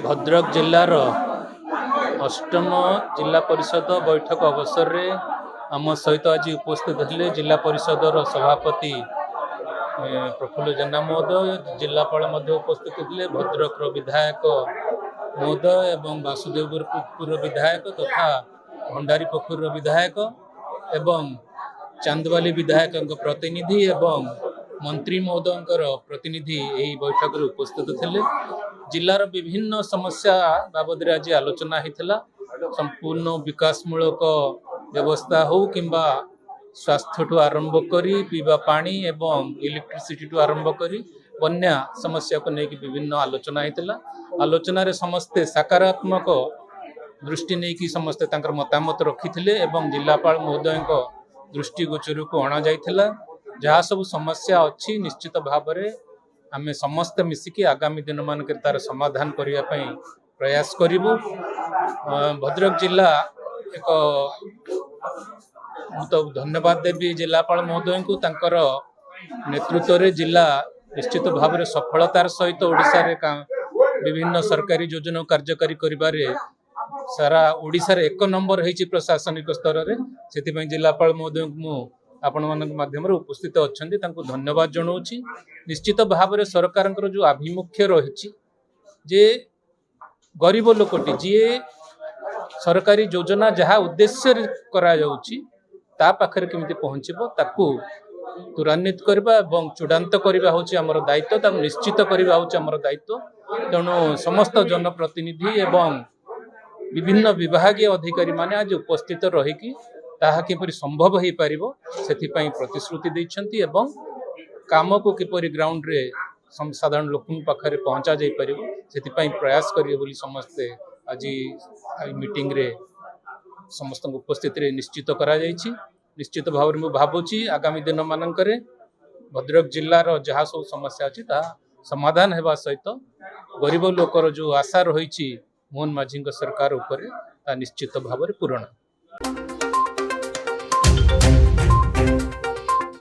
भद्रक जिल्लार अष्टम जिला परिषद बैठक अवसर में आम सहित आज उपस्थित थे जिला परिषदर सभापति प्रफुल्ल जेना महोदय, जिलापाल उपस्थित थे, भद्रक विधायक महोदय एवं वासुदेवपुर विधायक तथा भंडारी पोखर विधायक एवं चांदवाली विधायक प्रतिनिधि एवं मंत्री महोदय प्रतिनिधि यही बैठक में उपस्थित थे। जिलार विभिन्न समस्या बाबद आज आलोचना होता। संपूर्ण विकासमूलक व्यवस्था हो किंबा स्वास्थ्य ठू आरंभ करी पीवा पानी एवं इलेक्ट्रिसिटी ठू आरंभ करी बन्या समस्या को लेकिन विभिन्न आलोचना होता। आलोचन समस्ते सकारात्मक दृष्टि नहीं कि समस्ते तांकर मतामत रखी एवं जिलापाल महोदय दृष्टिगोचर को अणा जाइथिला। जहाँ सब समस्या अच्छी निश्चित भाव में आमे समस्त मिसिकी आगामी दिन मान तार समाधान करने प्रयास करूँ। भद्रक जिला एक तो धन्यवाद देवी जिलापाल महोदय को तांकर नेतृत्व रे जिला निश्चित भाव में सफलतार सहित ओडिशा रे विभिन्न सरकारी योजना कार्यकारी करिबारे सारा ओडिशा रे 1 नंबर होइछि प्रशासनिक स्तर रे। सेति जिलापाल महोदय मु आपण मानक माध्यम उपस्थित अच्छे धन्यवाद जनाऊँच। निश्चित भाव में सरकार जो आभिमुख्य रही जे गरीब लोकटी जी सरकारी योजना जहाँ उद्देश्य करा ता पाखरे केमिति पहुँचबो ताकू त्वरान्वित करबा एवं चूड़ांत करबा होछि हमर दायित्व, ताकू निश्चित करबा होछि हमर दायित्व। तेणु समस्त जनप्रतिनिधि एवं विभिन्न विभागीय अधिकारी माने आज उपस्थित रही ताहा किपरि संभव हो पारिबो सेथिपई प्रतिश्रुति दैछंती एवं काम को किपरि ग्राउंड रे साधारण लोकन पाखरे पहुंचा जाई पारिबो सेथिपई प्रयास करिए बोली समस्ते आज मीटिंग रे समस्त उपस्थित रे निश्चित करा जाइछि। निश्चित भाव में भावुची आगामी दिन मानकरे भद्रक जिल्लार जहाँ सब समस्या अच्छी ताहा समाधान हेबा सहित गरीब लोकर जो आशा रही मोहन माझी सरकार उपरे ता निश्चित भाव में पूरण।